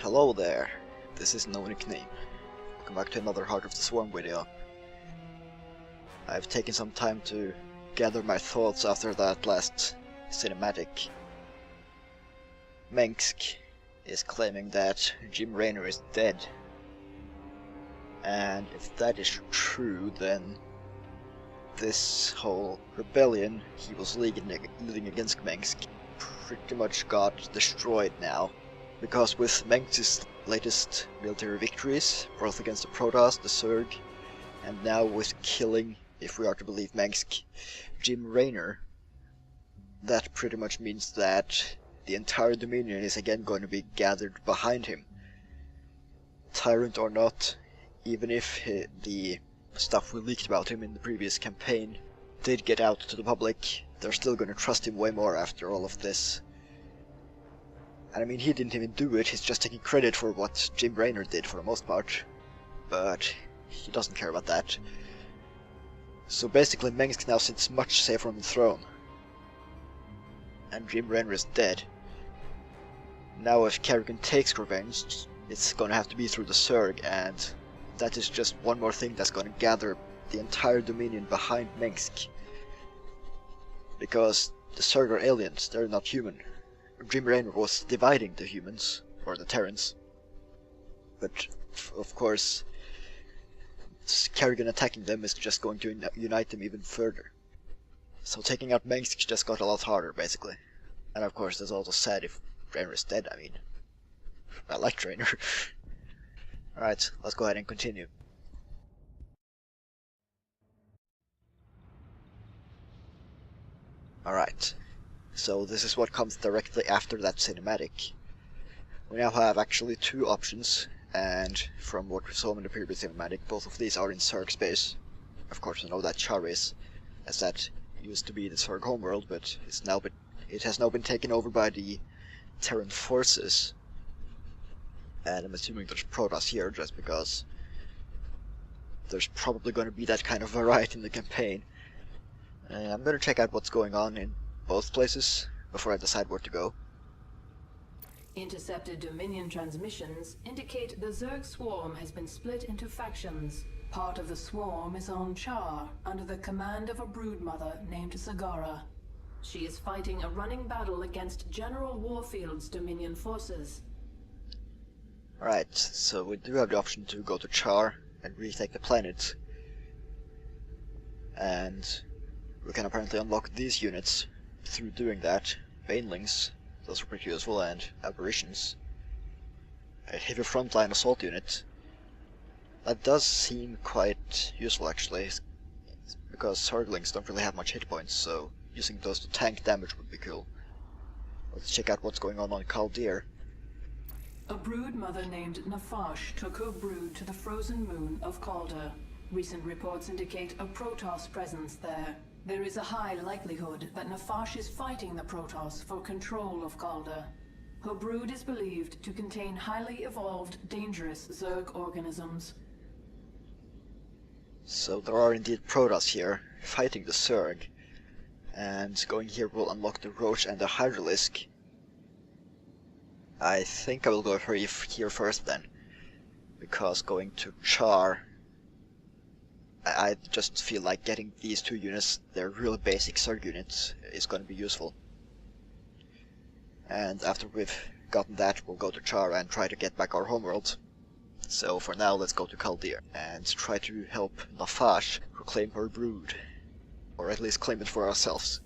Hello there, this is TENoNickname. Welcome back to another Heart of the Swarm video. I've taken some time to gather my thoughts after that last cinematic. Mengsk is claiming that Jim Raynor is dead. And if that is true, then this whole rebellion he was leading against Mengsk pretty much got destroyed now. Because with Mengsk's latest military victories, both against the Protoss, the Zerg, and now with killing, if we are to believe Mengsk, Jim Raynor, that pretty much means that the entire Dominion is again going to be gathered behind him. Tyrant or not, even if the stuff we leaked about him in the previous campaign did get out to the public, they're still going to trust him way more after all of this. And I mean, he didn't even do it, he's just taking credit for what Jim Raynor did for the most part. But he doesn't care about that. So basically Mengsk now sits much safer on the throne. And Jim Raynor is dead. Now if Kerrigan takes revenge, it's gonna have to be through the Zerg, and that is just one more thing that's gonna gather the entire Dominion behind Mengsk. Because the Zerg are aliens, they're not human. Jim Raynor was dividing the humans, or the Terrans. But, of course, Kerrigan attacking them is just going to unite them even further. So taking out Mengsk just got a lot harder, basically. And of course, that's also sad if Raynor is dead, I mean. I like Raynor. Alright, let's go ahead and continue. Alright. So this is what comes directly after that cinematic. We now have actually two options, and from what we saw in the previous cinematic, both of these are in Zerg space. Of course I know that Char is, as that used to be the Zerg homeworld, but it has now been taken over by the Terran forces. And I'm assuming there's Protoss here, just because there's probably going to be that kind of variety in the campaign. I'm going to check out what's going on in both places before I decide where to go. Intercepted Dominion transmissions indicate the Zerg swarm has been split into factions. Part of the swarm is on Char, under the command of a broodmother named Sagara. She is fighting a running battle against General Warfield's Dominion forces. Alright, so we do have the option to go to Char and retake the planet. And we can apparently unlock these units through doing that. Banelings, those are pretty useful, and aberrations. A heavy frontline assault unit. That does seem quite useful actually, because Zerglings don't really have much hit points, so using those to tank damage would be cool. Let's check out what's going on Kaldir. A brood mother named Nafash took her brood to the frozen moon of Calder. Recent reports indicate a Protoss presence there. There is a high likelihood that Nafash is fighting the Protoss for control of Calder. Her brood is believed to contain highly evolved, dangerous Zerg organisms. So there are indeed Protoss here, fighting the Zerg. And going here will unlock the Roach and the Hydralisk. I think I will go here first then, because going to Char, I just feel like getting these two units, they're real basic Zerg units, is going to be useful. And after we've gotten that, we'll go to Char and try to get back our homeworld. So for now, let's go to Kaldir and try to help Nafash reclaim her brood, or at least claim it for ourselves.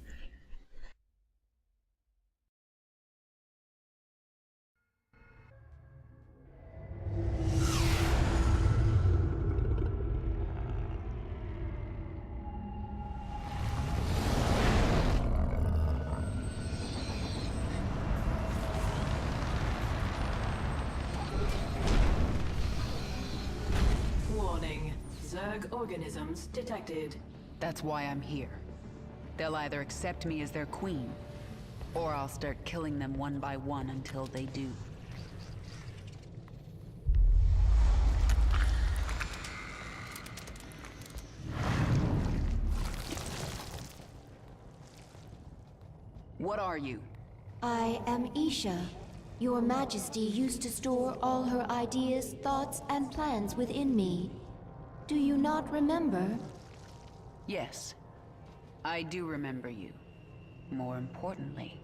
Zerg organisms detected. That's why I'm here. They'll either accept me as their queen, or I'll start killing them one by one until they do. What are you? I am Isha, Your Majesty used to store all her ideas, thoughts, and plans within me. Do you not remember? Yes, I do remember you. More importantly,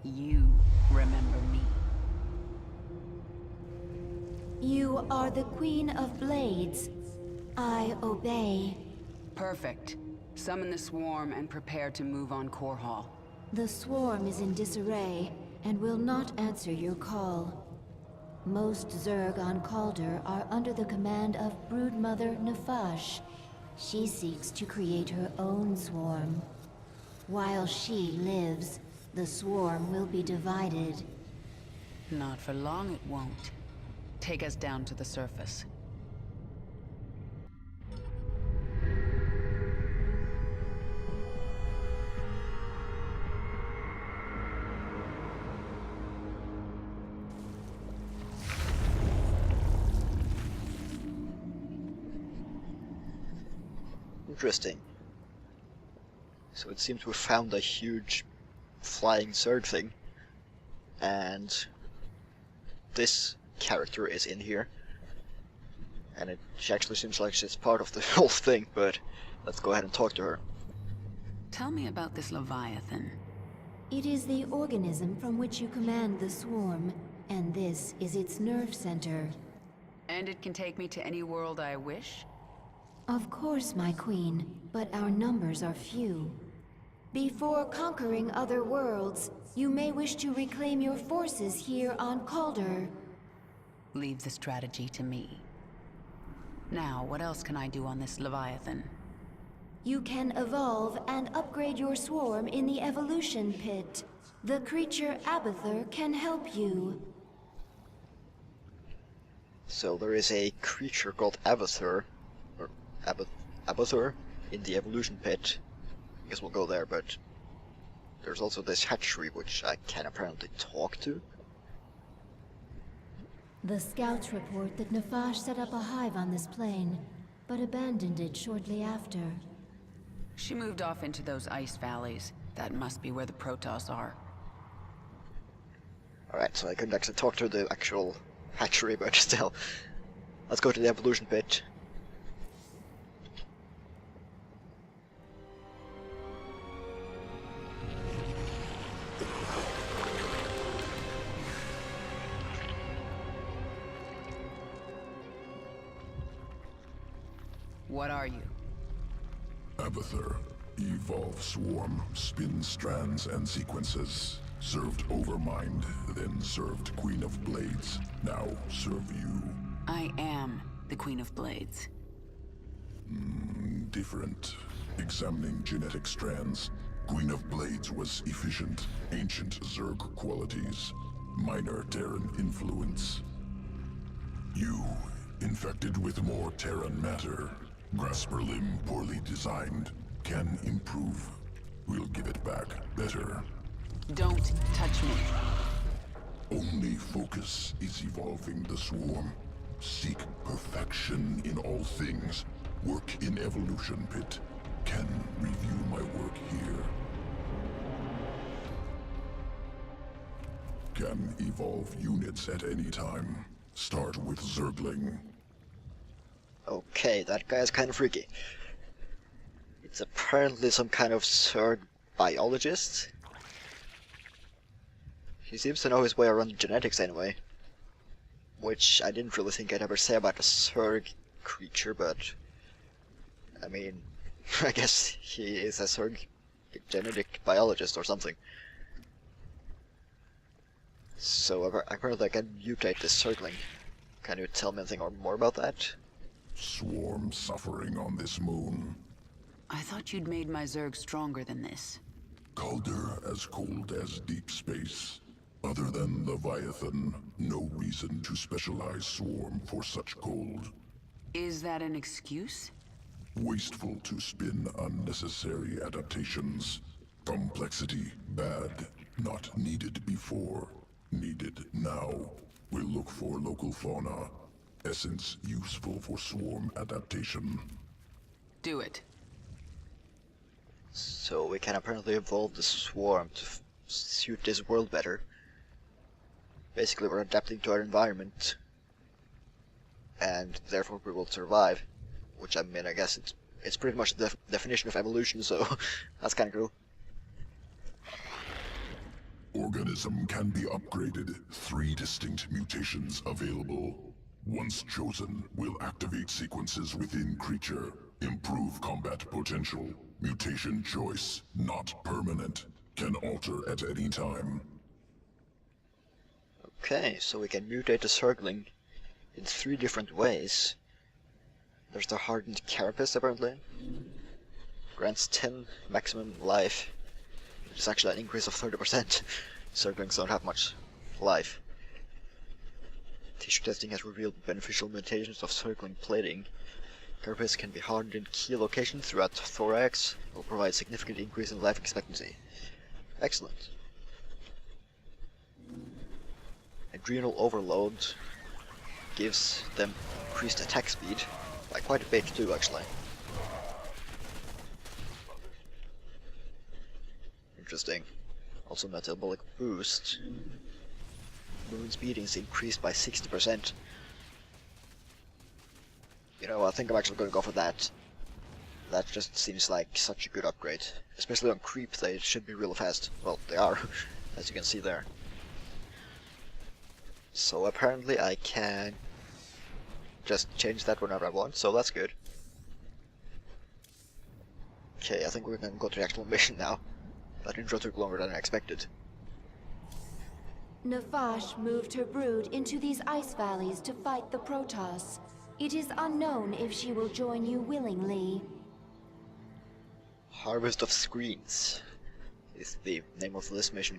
you remember me. You are the Queen of Blades. I obey. Perfect. Summon the swarm and prepare to move on Core Hall. The swarm is in disarray and will not answer your call. Most Zerg on Calder are under the command of Broodmother Nafash. She seeks to create her own swarm. While she lives, the swarm will be divided. Not for long it won't. Take us down to the surface. Interesting. So it seems we found a huge flying Zerg thing, and this character is in here, and she actually seems like she's part of the whole thing, but let's go ahead and talk to her. Tell me about this Leviathan. It is the organism from which you command the swarm, and this is its nerve center. And it can take me to any world I wish? Of course, my queen, but our numbers are few. Before conquering other worlds, you may wish to reclaim your forces here on Calder. Leave the strategy to me. Now, what else can I do on this Leviathan? You can evolve and upgrade your swarm in the evolution pit. The creature Abathur can help you. So there is a creature called Abathur, or Abathur, in the evolution pit. I guess we'll go there, but there's also this hatchery which I can apparently talk to. The scouts report that Nafash set up a hive on this plane, but abandoned it shortly after. She moved off into those ice valleys. That must be where the Protoss are. Alright, so I couldn't actually talk to the actual hatchery, but still. Let's go to the evolution pit. What are you? Abathur. Evolve swarm, spin strands and sequences. Served Overmind, then served Queen of Blades. Now serve you. I am the Queen of Blades. Different. Examining genetic strands. Queen of Blades was efficient, ancient Zerg qualities. Minor Terran influence. You, infected with more Terran matter. Grasper limb poorly designed. Can improve. We'll give it back better. Don't touch me. Only focus is evolving the swarm. Seek perfection in all things. Work in evolution pit. Can review my work here. Can evolve units at any time. Start with Zergling. Okay, that guy's kind of freaky. It's apparently some kind of Zerg biologist. He seems to know his way around genetics anyway. Which I didn't really think I'd ever say about a Zerg creature, but... I mean, I guess he is a Zerg genetic biologist or something. So apparently I can mutate this Zergling. Can you tell me anything more about that? Swarm suffering on this moon. I thought you'd made my Zerg stronger than this. Calder as cold as deep space. Other than Leviathan, no reason to specialize swarm for such cold. Is that an excuse? Wasteful to spin unnecessary adaptations. Complexity bad, not needed before. Needed now. We'll look for local fauna. Essence useful for swarm adaptation. Do it. So we can apparently evolve the swarm to suit this world better. Basically, we're adapting to our environment, and therefore we will survive. Which, I mean, I guess it's pretty much the definition of evolution, so that's kind of cool. Organism can be upgraded. 3 distinct mutations available. Once chosen, will activate sequences within creature. Improve combat potential. Mutation choice, not permanent. Can alter at any time. Okay, so we can mutate the Zergling in 3 different ways. There's the hardened carapace, apparently. Grants 10 maximum life, which is actually an increase of 30%. Zerglings don't have much life. Tissue testing has revealed beneficial mutations of Zergling plating. Carapace can be hardened in key locations throughout thorax, will provide significant increase in life expectancy. Excellent. Adrenal overload gives them increased attack speed, by quite a bit too, actually. Interesting. Also metabolic boost. Moon speed is increased by 60%. You know, I think I'm actually going to go for that. That just seems like such a good upgrade. Especially on creep, they should be real fast. Well, they are, as you can see there. So apparently I can just change that whenever I want, so that's good. Okay, I think we can go to the actual mission now. That intro took longer than I expected. Nafash moved her brood into these ice valleys to fight the Protoss. It is unknown if she will join you willingly. Harvest of Screens is the name of this mission.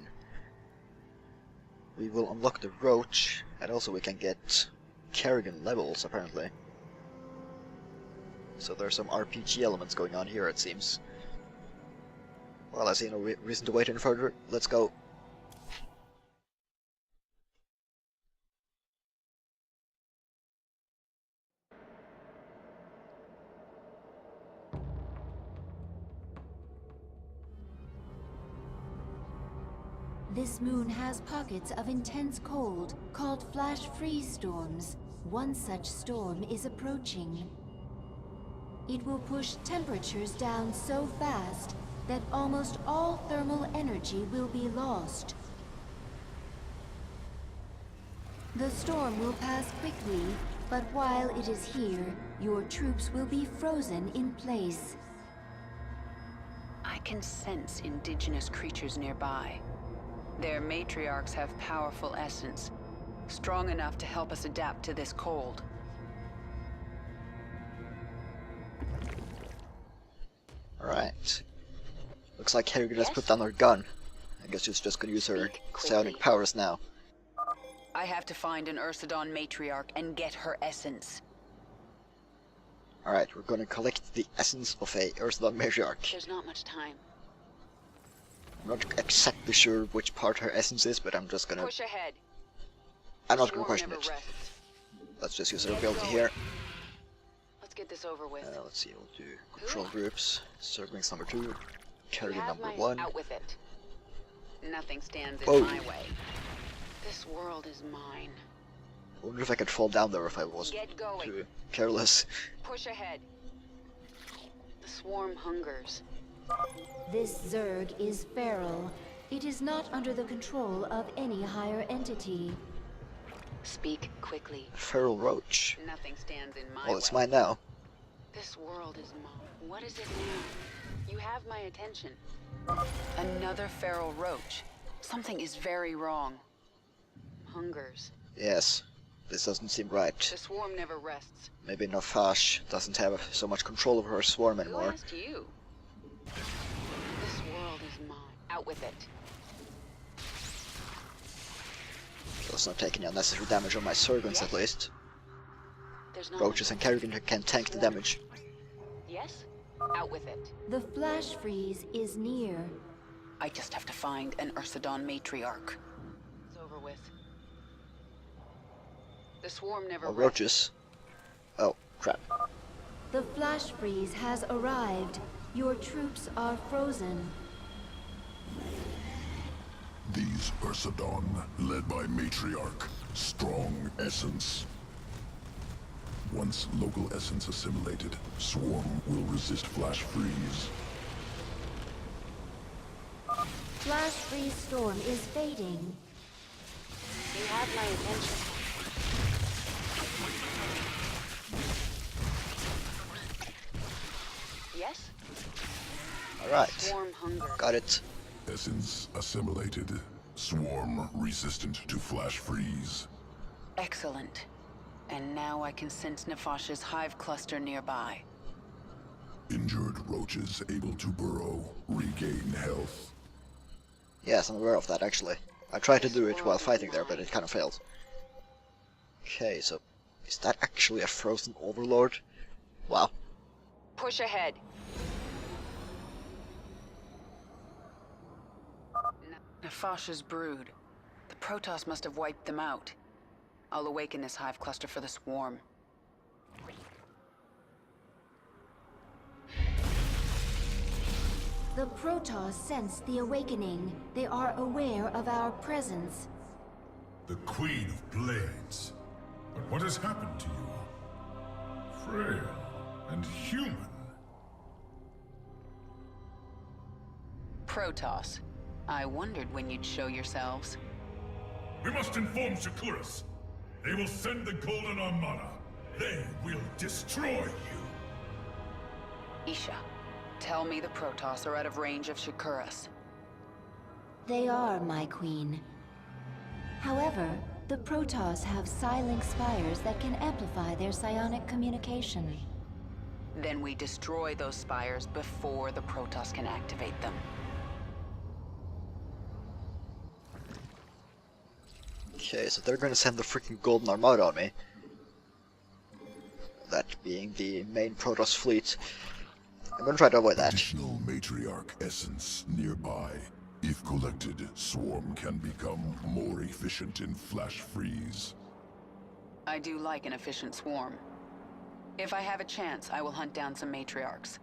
We will unlock the Roach, and also we can get Kerrigan levels, apparently. So there's some RPG elements going on here, it seems. Well, I see no reason to wait any further. Let's go. This moon has pockets of intense cold, called flash freeze storms. One such storm is approaching. It will push temperatures down so fast that almost all thermal energy will be lost. The storm will pass quickly, but while it is here, your troops will be frozen in place. I can sense indigenous creatures nearby. Their matriarchs have powerful essence, strong enough to help us adapt to this cold. Alright. Looks like Kerrigan has put down her gun. I guess she's just gonna use her psionic powers now. I have to find an Ursidon matriarch and get her essence. Alright, we're gonna collect the essence of a Ursidon matriarch. There's not much time. I'm not exactly sure which part her essence is, but I'm just gonna... Push ahead. I'm not gonna question it. Let's just use her ability here. Let's get this over with. Let's see, we'll do control groups. Zerglings number 2, Kerrigan number 1. Out with it. Nothing stands Whoa. in my way. This world is mine. I wonder if I could fall down there if I wasn't too careless. Push ahead. The swarm hungers. This Zerg is feral. It is not under the control of any higher entity. Speak quickly. Feral Roach. Nothing stands in my way. Well, it's mine now. This world is mine. What is it now? You have my attention. Another feral roach. Something is very wrong. Hungers. Yes, this doesn't seem right. The swarm never rests. Maybe Nafash doesn't have so much control over her swarm anymore. Who asked you? This world is mine. Out with it. Let's not take any unnecessary damage on my Zerglings at least. There's not Roaches and Kerrigan can tank the damage. Yes? Out with it. The flash freeze is near. I just have to find an Ursidon matriarch. It's over with. The swarm never Oh, rests. roaches. Oh, crap. The flash freeze has arrived. Your troops are frozen. These Ursadon, led by Matriarch, strong essence. Once local essence assimilated, Swarm will resist flash freeze. Flash freeze storm is fading. You have my attention. Yes? Alright, Swarm hunger. got it. Essence assimilated. Swarm resistant to flash freeze. Excellent. And now I can sense Nefash's hive cluster nearby. Injured roaches able to burrow, regain health. Yes, I'm aware of that actually. I tried to do it while fighting there, but it kind of failed. Okay, so is that actually a frozen overlord? Wow. Push ahead. Nefash's brood. The Protoss must have wiped them out. I'll awaken this hive cluster for the swarm. The Protoss sense the awakening. They are aware of our presence. The Queen of Blades. But what has happened to you? Frail and human. Protoss. I wondered when you'd show yourselves. We must inform Shakuras. They will send the Golden Armada. They will destroy you. Isha, tell me the Protoss are out of range of Shakuras. They are, my queen. However, the Protoss have psi-link spires that can amplify their psionic communication. Then we destroy those spires before the Protoss can activate them. Okay, so they're gonna send the freaking Golden Armada on me. That being the main Protoss fleet. I'm gonna try to avoid that. Additional Matriarch essence nearby. If collected, Swarm can become more efficient in flash freeze. I do like an efficient swarm. If I have a chance, I will hunt down some matriarchs.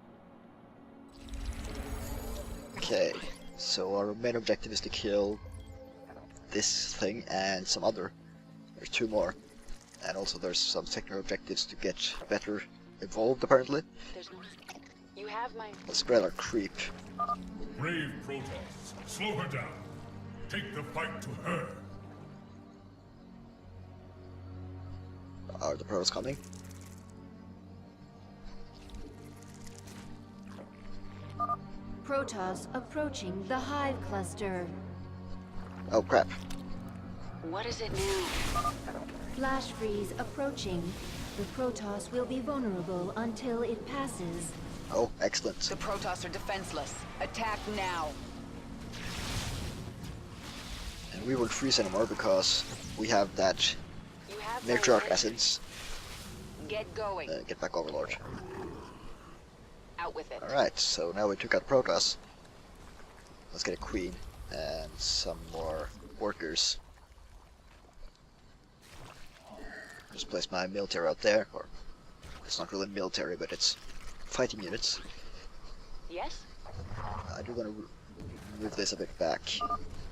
Okay, so our main objective is to kill this thing and some other. There's two more. And also there's some secondary objectives to get better evolved apparently. There's no... You have my... Let's spread our creep. Brave Protoss, slow her down. Take the fight to her. Are the Protoss coming? Protoss approaching the hive cluster. Oh crap. What is it now? Flash freeze approaching. The Protoss will be vulnerable until it passes. Oh, excellent. The Protoss are defenseless. Attack now. And we won't freeze anymore because we have that You have my Matriarch attention. essence. Get going. Get back, Overlord. Out with it. Alright, so now we took out Protoss. Let's get a queen and some more workers. Just place my military out there, or it's not really military, but it's fighting units. Yes? I do want to move this a bit back.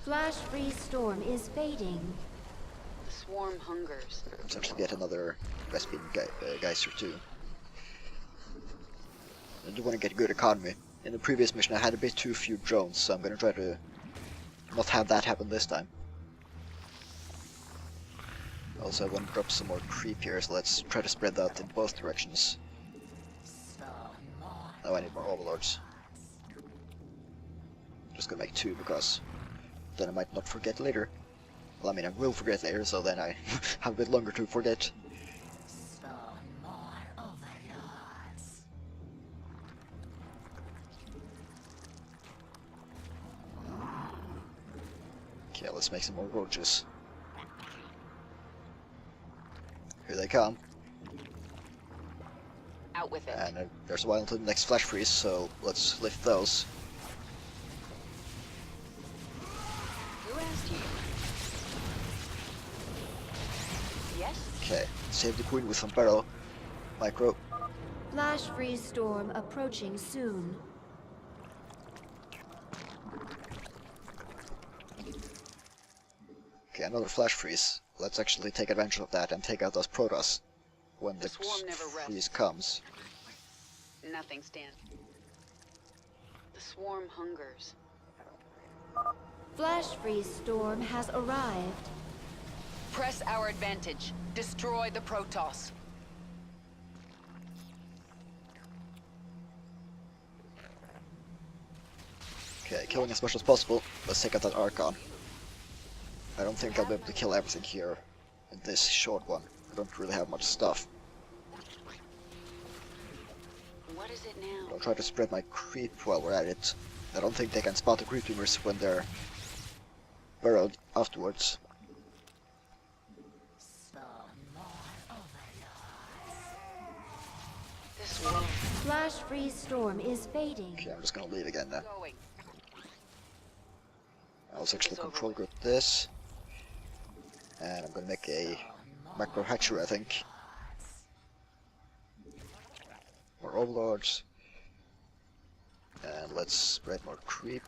Flash freeze storm is fading. The swarm hungers. Let's actually get another Vespene Geyser too. I do want to get good economy. In the previous mission I had a bit too few drones, so I'm going to try to not have that happen this time. Also I want to drop some more creep here, so let's try to spread that in both directions. Oh, I need more overlords. Just gonna make two, because then I might not forget later. Well, I mean, I will forget later, so then I have a bit longer to forget. Okay, let's make some more roaches. Here they come. Out with it. And there's a while until the next flash freeze, so let's lift those. Who asked you? Yes? Okay, save the queen with some barrel. Micro. Flash freeze storm approaching soon. Okay, another flash freeze. Let's actually take advantage of that and take out those Protoss when the swarm never freeze rests. comes. Nothing stands. The swarm hungers. Flash freeze storm has arrived. Press our advantage. Destroy the Protoss. Okay, killing as much as possible. Let's take out that Archon. I don't think I'll be able to kill everything here in this short one. I don't really have much stuff. What is it now? I'll try to spread my creep while we're at it. I don't think they can spot the creep tumors when they're burrowed afterwards. This world Flash freeze storm is fading. Okay, I'm just gonna leave again now. going. I'll actually control group this. And I'm gonna make a macro hatchery, I think. More overlords. And let's spread more creep.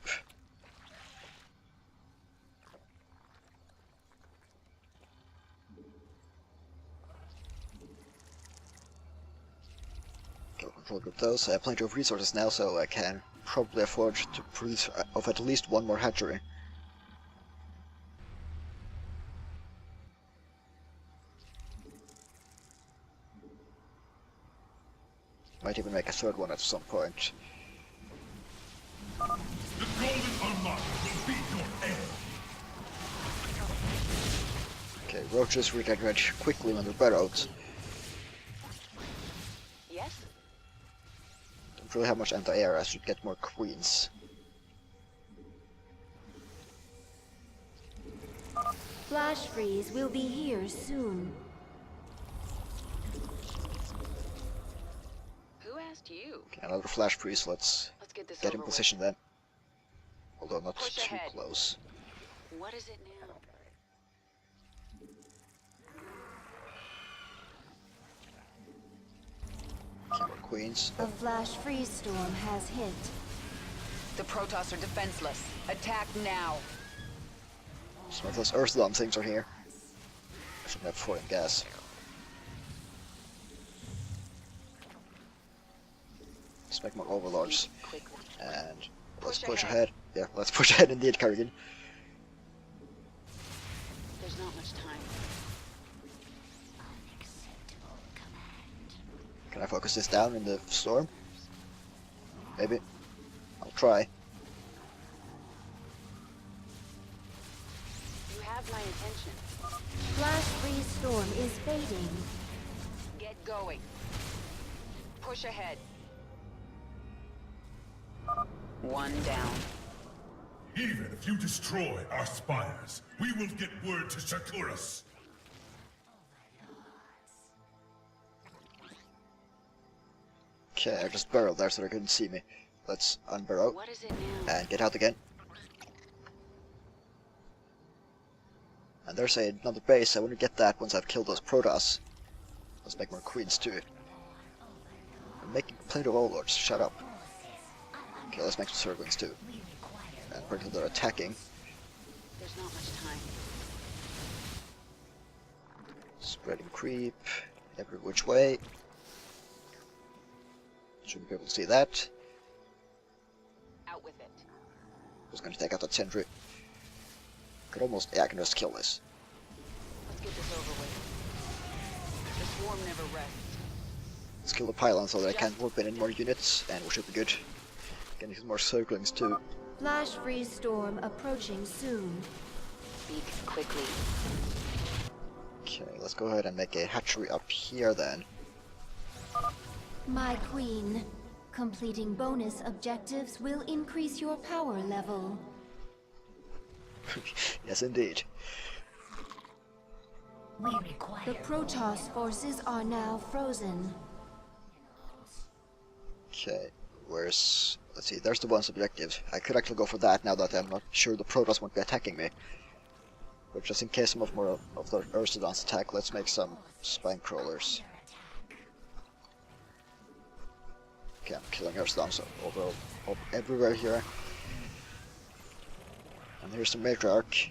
Okay, control group those. I have plenty of resources now, so I can probably afford to produce of at least one more hatchery. Might even make a third one at some point. The golden unlock will be your end. Okay, roaches regenerate quickly when they're burrowed. Yes? Don't really have much anti-air, I should get more queens. Flash freeze will be here soon. Who asked you? Okay, another flash freeze, let's Let's get this get in over position then. Although not Push too ahead. close. with. What is it now? Okay, more queens. A flash freeze storm has hit. The Protoss are defenseless. Attack now. Some of those Earth Dome things are here. I should have foreign gas. Let's make more overlords. Quickly. And let's Push push ahead. ahead. Yeah, let's push ahead indeed, Kerrigan. There's not much time. Can I focus this down in the storm? Maybe. I'll try. You have my attention. Flash freeze storm is fading. Get going. Push ahead. One down. Even if you destroy our spires, we will get word to Shakuras. Okay, I just burrowed there so they couldn't see me. Let's unburrow What is it now? and get out again. And there's another base. I want to get that once I've killed those Protoss. Let's make more queens too. I'm making plenty of overlords. Shut up. Okay, let's make some Zerglings too. And apparently they're attacking. There's not much time. Spreading creep every which way. Shouldn't be able to see that. Out with it. Just gonna take out that sentry. Could almost, yeah, I can just kill this. Let's get this over with. The swarm never rests. Let's kill the pylon so that I can't warp in any more units, and we should be good. Getting some more Zerglings too. Flash freeze storm approaching soon. Speak quickly. Okay, let's go ahead and make a hatchery up here then. My queen, completing bonus objectives will increase your power level. Yes, indeed. The Protoss forces are now frozen. Okay, where's... Let's see, there's the bonus objective. I could actually go for that now that I'm not sure the Protoss won't be attacking me. But just in case some of more of the Ursidons attack, let's make some spine crawlers. Okay, I'm killing Ursidons everywhere here. And here's the Matriarch.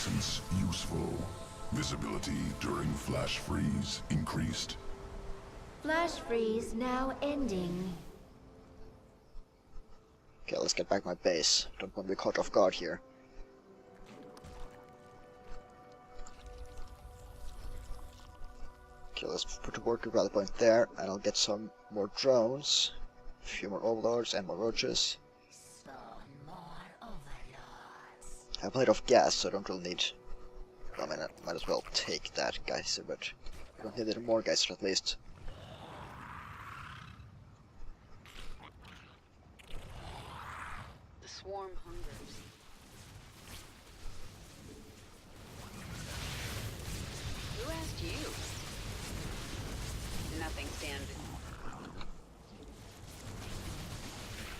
Reconnaissance useful. Visibility during flash freeze increased. Flash freeze now ending. Okay, let's get back to my base. Don't want to be caught off guard here. Okay, let's put a worker rally point there, and I'll get some more drones, a few more overlords, and more roaches. I have plenty of gas, so I don't really need. I mean, I might as well take that geyser, but I don't need any more geysers at least. The swarm hungers. Who asked you? Nothing standing.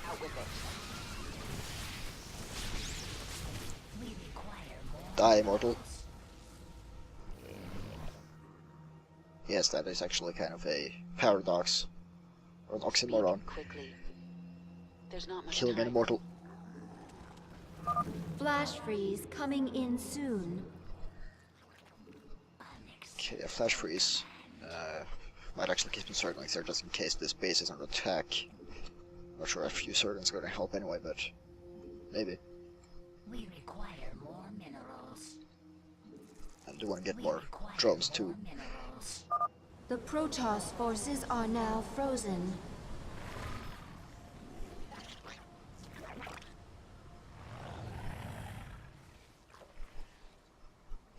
Out with it. Die, mortal. Yes, that is actually kind of a paradox. Or an oxymoron. Quickly. There's not much Killing time. an immortal. Flash freeze coming in soon. Okay, a flash freeze. Might actually keep some Zerglings there just in case this base is under attack. Not sure if a few Zerglings are going to help anyway, but maybe. We require more minerals. I do want to get more drones too. The Protoss forces are now frozen.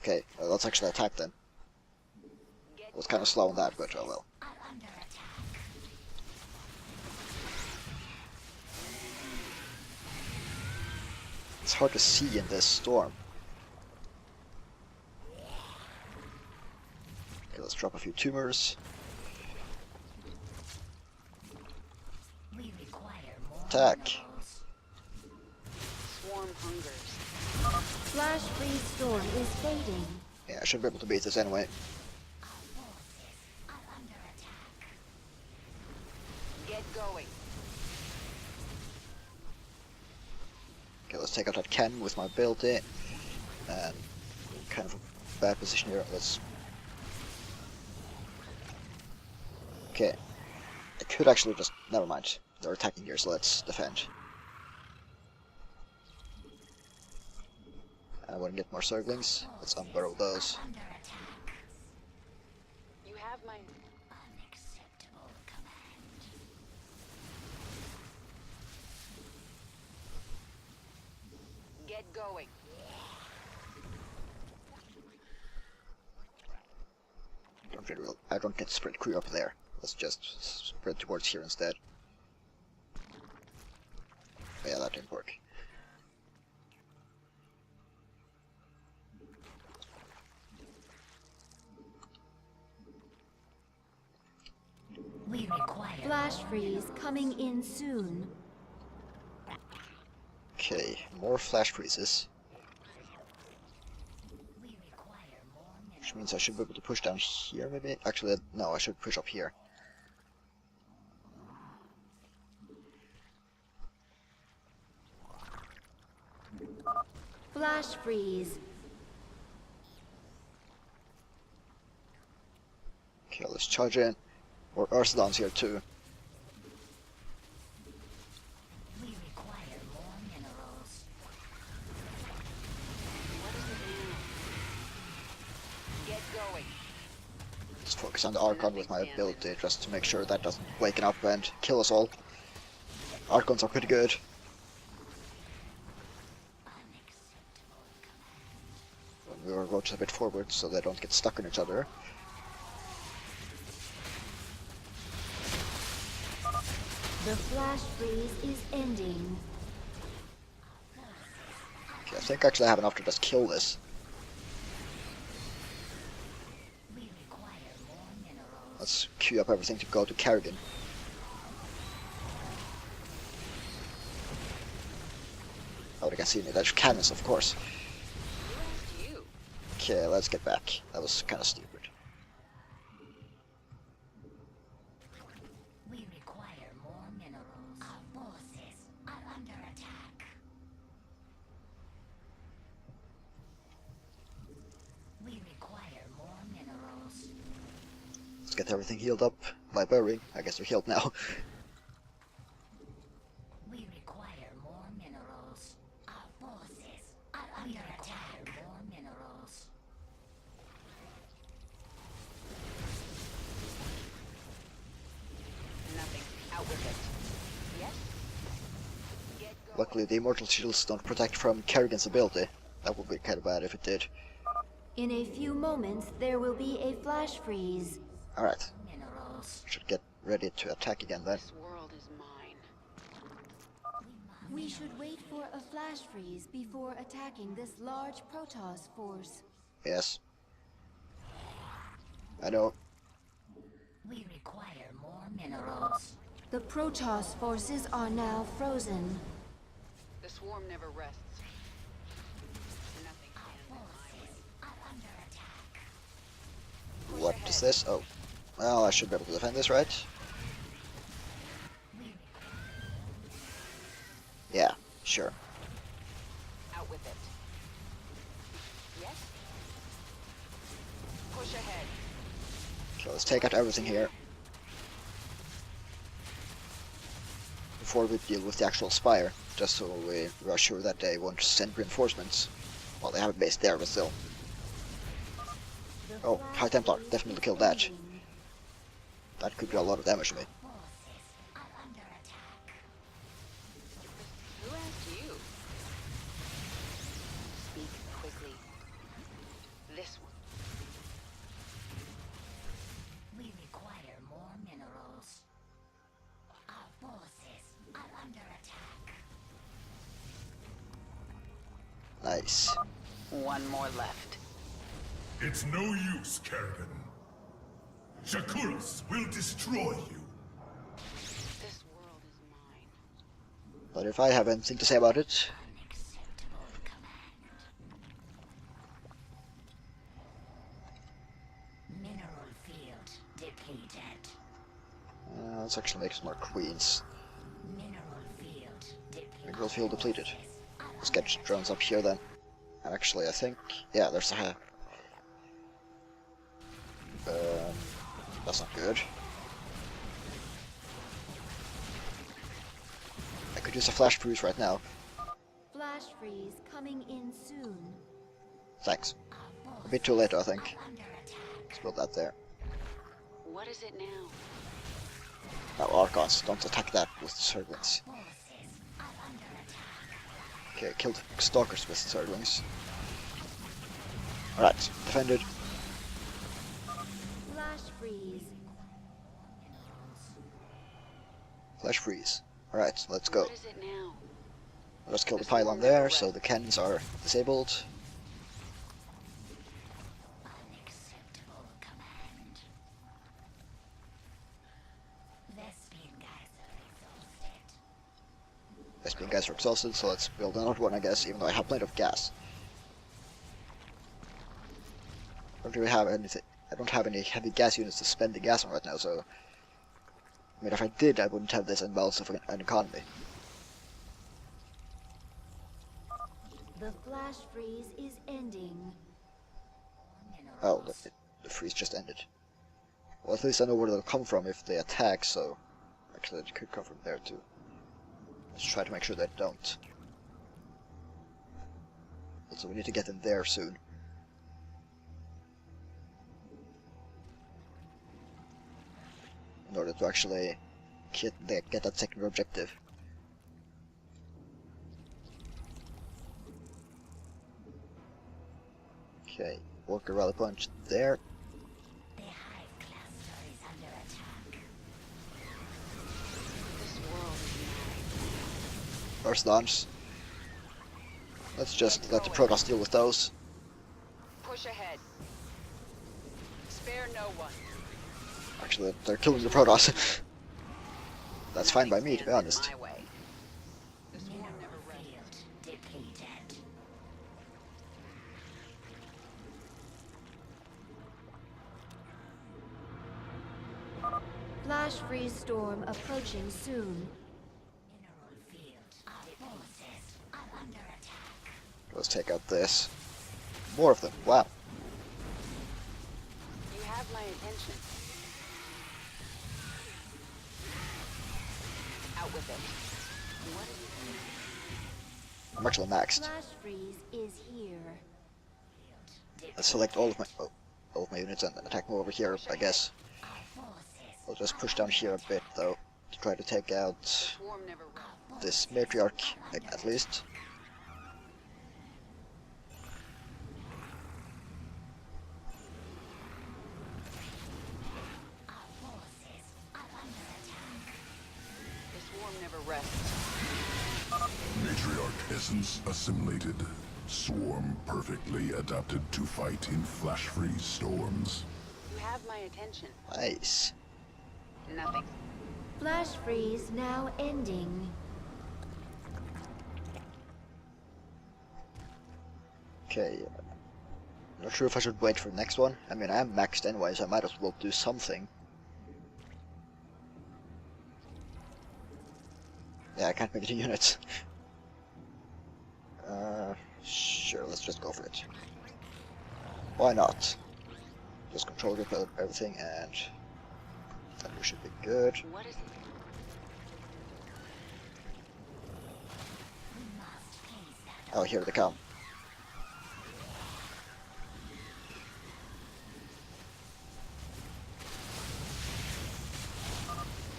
Okay, let's actually attack then. I was kind of slow on that, but oh well. Are under attack. It's hard to see in this storm. Okay, let's drop a few tumors. We require more Attack. minerals. Swarm hungers. Flash freeze storm is fading. Yeah, I should be able to beat this anyway. Our forces are under attack. Get going. Okay, let's take out that cannon with my ability. And kind of a bad position here. Let's. Okay. I could actually just. Never mind. They're attacking here, so let's defend. I want to get more Zerglings. Let's unburrow those. Under attack. You have my... Unacceptable command. Get going. I don't get spread crew up there. Let's just spread towards here instead. Yeah, that didn't work. We require Flash freeze coming in soon. Okay, more flash freezes. We require more minerals. Which means I should be able to push down here maybe? Actually, no, I should push up here. Flash freeze. Okay, let's charge in. Or Ursulon's here too. We require more minerals. What is it now? Get going. Just focus on the Archon with my ability just to make sure that doesn't waken up and kill us all. Archons are pretty good. We will rotate a bit forward so they don't get stuck on each other. The flash freeze is ending. Okay, I think actually I have enough to just kill this. We require more minerals. Let's queue up everything to go to Kerrigan. Oh, they can see me. There's cannons, of course. Who asked you? Okay, let's get back. That was kind of stupid. We require more minerals. Our forces are under attack. get everything healed up by burying. I guess they're healed now. We require more minerals. Our forces are under attack. More minerals. Nothing. Out with it. Yes? Get going. Luckily, the immortal shields don't protect from Kerrigan's ability. That would be kind of bad if it did. In a few moments, there will be a flash freeze. Alright, Minerals. should get ready to attack again then. This world is mine. We should wait for a flash freeze before attacking this large Protoss force. Yes. I know. We require more minerals. The Protoss forces are now frozen. The swarm never rests. Nothing stands in my way. Are under attack. What is this? Oh. Well, I should be able to defend this, right? Yeah, sure. Out with it. Yes? Push ahead. So let's take out everything here. Before we deal with the actual Spire, just so we are sure that they won't send reinforcements. Well, they have a base there, but still. Oh, High Templar, definitely killed that. That could do a lot of damage to me. Forces are under attack. Who asked you? Speak quickly. This one. We require more minerals. Our forces are under attack. Nice. One more left. It's no use, Kerrigan. Shakuras will destroy you. This world is mine. But if I have anything to say about it, Unacceptable command. Mineral field depleted. let's actually make some more queens. Mineral field depleted. Mineral field depleted. Let's get drones up here then. And actually, I think, yeah, there's a. That's not good. I could use a flash freeze right now. Flash freeze coming in soon. Thanks. A bit too late, I think. Under attack. Let's build that there. What is it now? Now, Archons, don't attack that with Zerglings. Forces are under attack. Okay, killed Stalkers with Zerglings. Alright, defended. Flash freeze. Flash freeze. Alright, let's go. What is it now? Let's kill the pylon there, so the cannons are disabled. Unacceptable command. Vespian guys are exhausted. Vespian guys are exhausted, so let's build another one, I guess, even though I have plenty of gas. I don't really have anything. I don't have any heavy gas units to spend the gas on right now, so. I mean, if I did, I wouldn't have this imbalance of an economy. The flash freeze is ending. Oh, the freeze just ended. Well, at least I know where they'll come from if they attack, so. Actually, it could come from there too. Let's try to make sure they don't. Also, we need to get in there soon. In order to actually get that secondary objective. Okay, Walker Rally Punch there. The hive cluster is under attack. This world is mine. First launch. Let's just let the Protoss deal with those. Push ahead. Spare no one. Actually, they're killing the Protoss. That's fine by me, to be Nothing stands honest. in my way. The swarm Mineral never rests. field depleted. Flash freeze storm approaching soon. Mineral field. Our forces are under attack. Let's take out this. More of them. Wow. You have my attention. Out with it. What is I'm actually maxed. Flash freeze is here. Let's select all of my units and attack more over here, I guess. I'll just push down here a bit, though, to try to take out swarm never this matriarch, at least. The swarm never rests. Matriarch essence assimilated. Swarm perfectly adapted to fight in flash freeze storms. You have my attention. Nice. Nothing. Flash freeze now ending. Okay. Not sure if I should wait for the next one. I mean, I'm maxed anyway, so I might as well do something. Yeah, I can't make any units. Sure, let's just go for it. Why not? Just control everything, and then we should be good. What is Oh, here they come.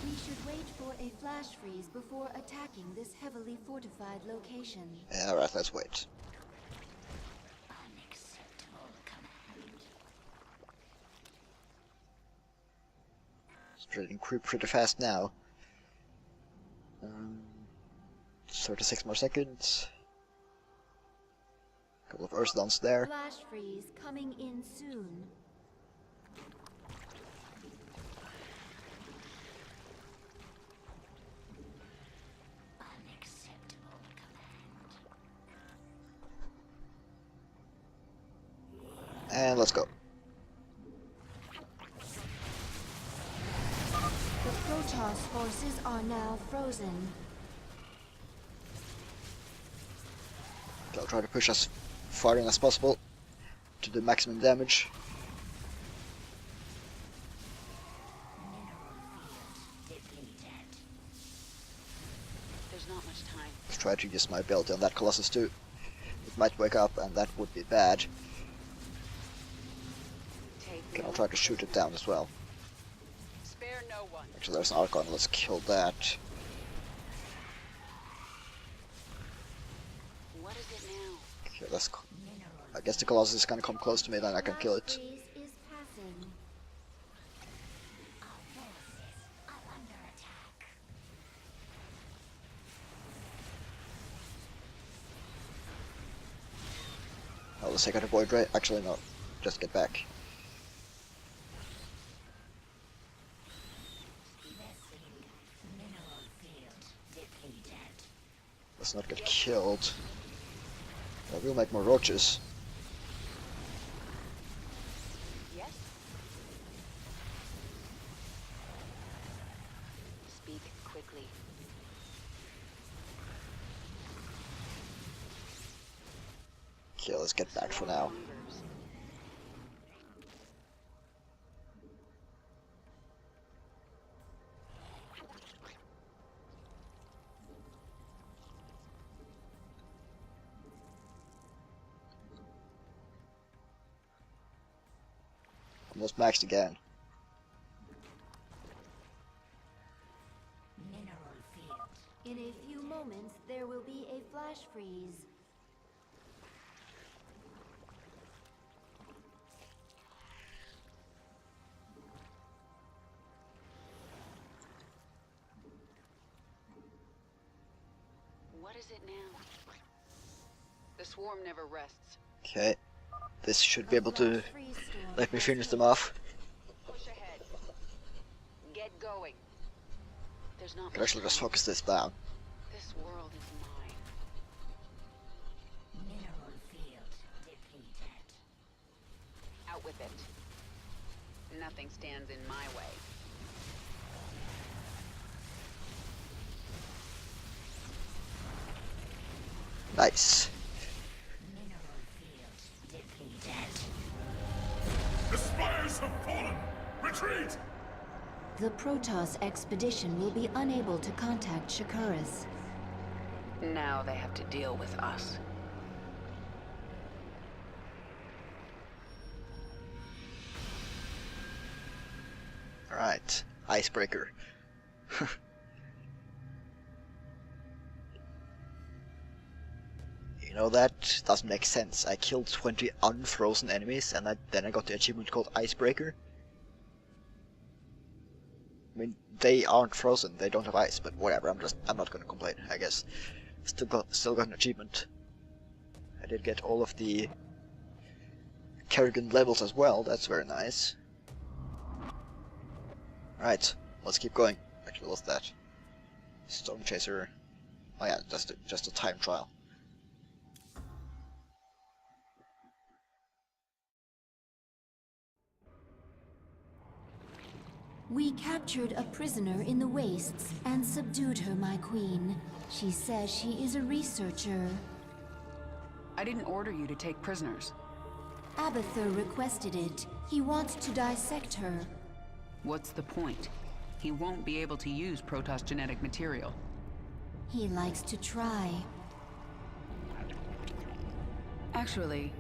We should wait for a flash freeze before attacking this heavily fortified location. Yeah, alright, let's wait. Unacceptable command. It's trading creep pretty fast now. 36 more seconds. Couple of Ursulons there. Flash freeze coming in soon. Unacceptable command. And let's go. The Protoss forces are now frozen. I'll try to push as far in as possible to do maximum damage. There's not much time. Let's try to use my ability on that Colossus too. It might wake up, and that would be bad. Take Okay, I'll try to shoot it down as well. Spare no one. Actually, there's an Archon. Let's kill that. What is it now? Okay, I guess the Colossus is gonna come close to me, then I can kill it. Flash freeze is passing. Our forces are under attack. Oh, let's take out a Void Ray. Actually, no. Just get back. Mineral field depleted. Let's not get killed. I will make more roaches. Yes? Speak quickly. Okay, let's get back for now. Weavers. Almost maxed again. Mineral field. In a few moments, there will be a flash freeze. What is it now? The swarm never rests. Okay. This should be able to Flash freeze storm let me has finish them hit. off. Push ahead. Get going. There's not I can much actually just time. focus this down. This world is mine. Mineral field depleted. Out with it. Nothing stands in my way. Nice. Mineral field depleted. The spires have fallen! Retreat! the Protoss expedition will be unable to contact Shakuras. Now they have to deal with us. Alright, icebreaker. You know, that doesn't make sense. I killed 20 unfrozen enemies and then I got the achievement called icebreaker. I mean, they aren't frozen, they don't have ice, but whatever, I'm not gonna complain, I guess. Still got an achievement. I did get all of the Kerrigan levels as well, that's very nice. Right, let's keep going. Actually, what's that? Storm Chaser. Oh yeah, just a time trial. We captured a prisoner in the wastes and subdued her, my queen. She says she is a researcher. I didn't order you to take prisoners. Abathur requested it. He wants to dissect her. What's the point? He won't be able to use Protoss genetic material. He likes to try. Actually,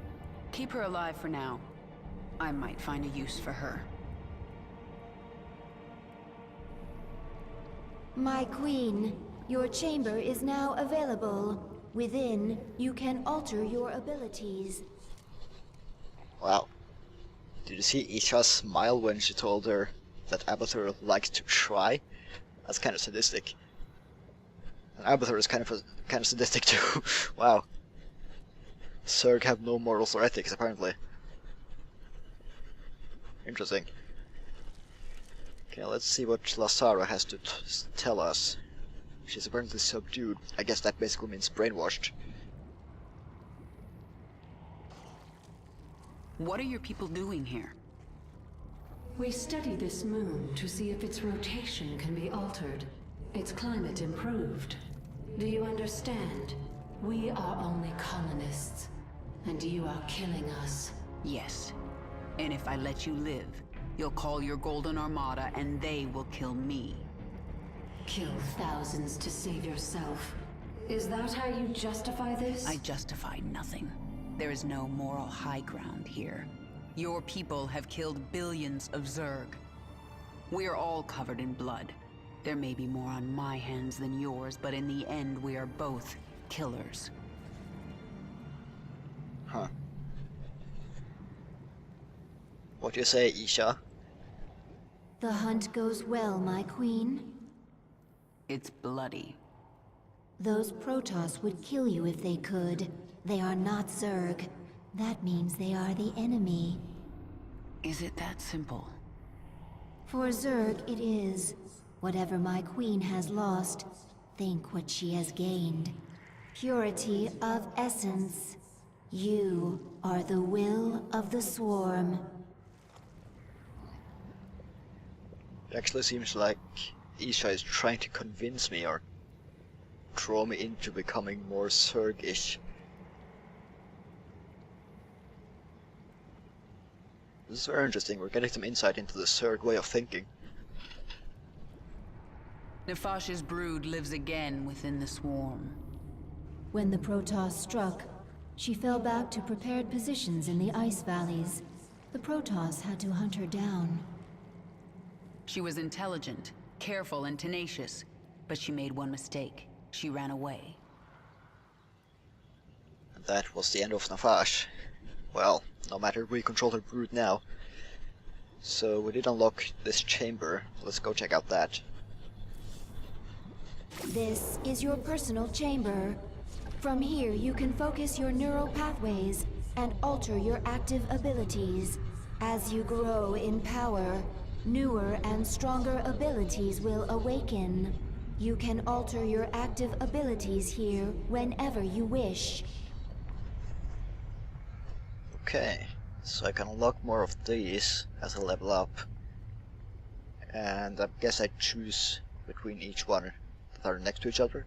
keep her alive for now. I might find a use for her. My queen, your chamber is now available. Within, you can alter your abilities. Wow. Did you see Isha's smile when she told her that Abathur likes to try? That's kind of sadistic. And Abathur is kind of sadistic too. Wow. Zerg have no morals or ethics, apparently. Interesting. Okay, let's see what Lasara has to tell us. She's apparently subdued. I guess that basically means brainwashed. What are your people doing here? We study this moon to see if its rotation can be altered, its climate improved. Do you understand? We are only colonists, and you are killing us. Yes. And if I let you live, you'll call your Golden Armada and they will kill me. Kill thousands to save yourself. Is that how you justify this? I justify nothing. There is no moral high ground here. Your people have killed billions of Zerg. We are all covered in blood. There may be more on my hands than yours, but in the end we are both killers. Huh. What do you say, Isha? The hunt goes well, my queen. It's bloody. Those Protoss would kill you if they could. They are not Zerg. That means they are the enemy. Is it that simple? For Zerg, it is. Whatever my queen has lost, think what she has gained. Purity of essence. You are the will of the swarm. It actually seems like Isha is trying to convince me or draw me into becoming more Zerg-ish. This is very interesting. We're getting some insight into the Zerg way of thinking. Nefash's brood lives again within the swarm. When the Protoss struck, she fell back to prepared positions in the ice valleys. The Protoss had to hunt her down. She was intelligent, careful, and tenacious, but she made one mistake. She ran away. And that was the end of Nafash. Well, no matter, we control her brood now. So we did unlock this chamber. Let's go check out that. This is your personal chamber. From here, you can focus your neural pathways and alter your active abilities. As you grow in power, newer and stronger abilities will awaken. You can alter your active abilities here whenever you wish. Okay, so I can unlock more of these as I level up. And I guess I choose between each one that are next to each other.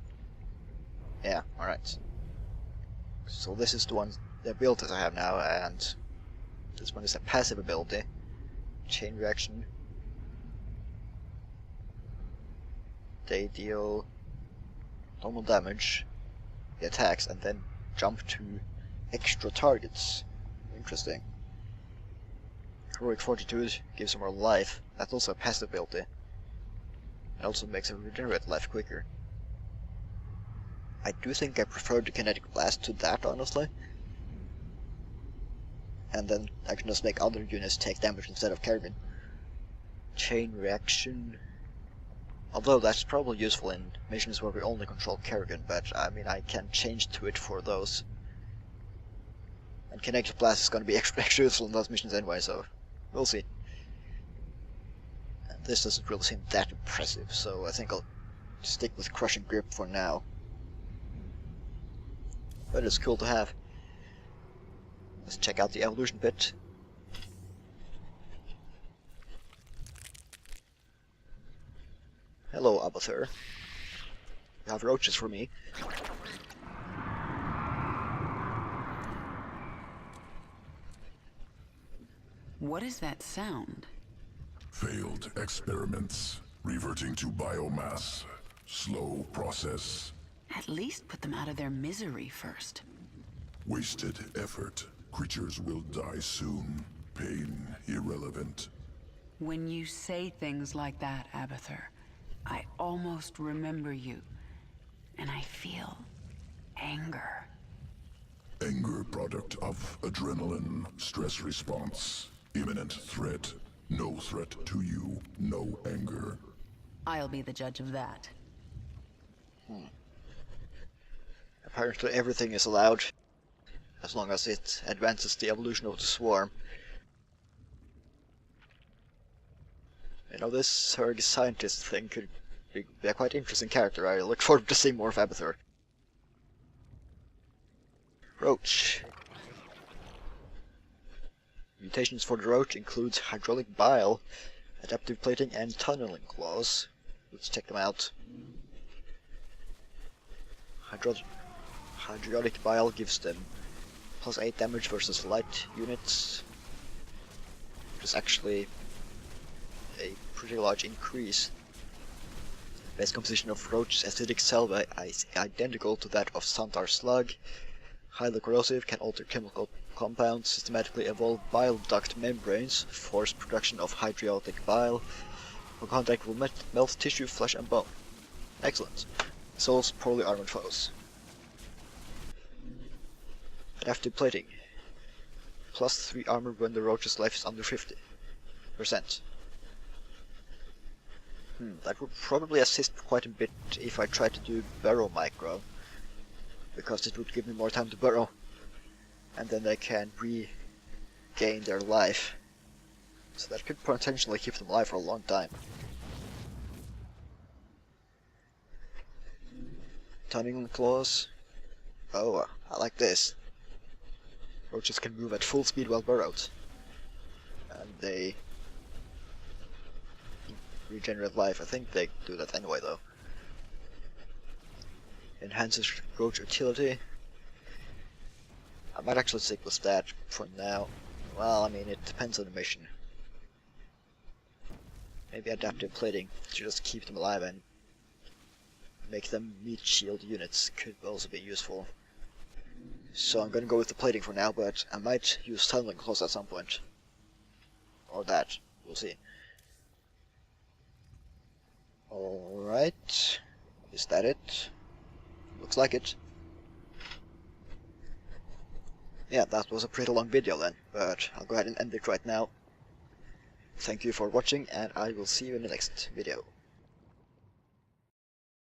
Yeah, alright. So this is the abilities I have now, and this one is a passive ability. Chain reaction. they deal normal damage, the attacks, and then jump to extra targets. Interesting. Heroic Fortitude gives them more life. That's also a passive ability. It also makes them regenerate life quicker. I do think I prefer the Kinetic Blast to that, honestly. And then I can just make other units take damage instead of Kerrigan. Chain Reaction. Although that's probably useful in missions where we only control Kerrigan, but I mean I can change to it for those. And Kinetic Blast is going to be extra useful in those missions anyway, so we'll see. And this doesn't really seem that impressive, so I think I'll stick with Crushing Grip for now. But it's cool to have. Let's check out the evolution bit. Hello, Abathur. You have roaches for me. What is that sound? Failed experiments. Reverting to biomass. Slow process. At least put them out of their misery first. Wasted effort. Creatures will die soon. Pain irrelevant. When you say things like that, Abathur, I almost remember you. And I feel anger. Anger product of adrenaline. Stress response. Imminent threat. No threat to you. No anger. I'll be the judge of that. Apparently everything is allowed, as long as it advances the evolution of the swarm. You know, this Zerg scientist thing could be a quite interesting character. I look forward to seeing more of Abathur. Roach. Mutations for the roach includes hydraulic bile, adaptive plating, and tunneling claws. Let's check them out. Hydraulic bile gives them plus 8 damage versus light units, which is actually a pretty large increase. Base composition of roach's acidic salva is identical to that of Santar slug. Highly corrosive, can alter chemical compounds, systematically evolve bile duct membranes, force production of hydraulic bile. For contact will melt tissue, flesh, and bone. Excellent. Solves poorly armored foes. Adaptive plating. Plus 3 armor when the roach's life is under 50%. That would probably assist quite a bit if I tried to do burrow micro, because it would give me more time to burrow, and then they can regain their life. So that could potentially keep them alive for a long time. Tunneling claws. Oh, I like this. Roaches can move at full speed while burrowed, and they regenerate life. I think they do that anyway though. Enhances roach utility. I might actually stick with that for now. Well, I mean, it depends on the mission. Maybe adaptive plating to just keep them alive and make them meat shield units could also be useful. So I'm gonna go with the plating for now, but I might use tunneling claws at some point. Or that. We'll see. Alright. Is that it? Looks like it. Yeah, that was a pretty long video then, but I'll go ahead and end it right now. Thank you for watching, and I will see you in the next video.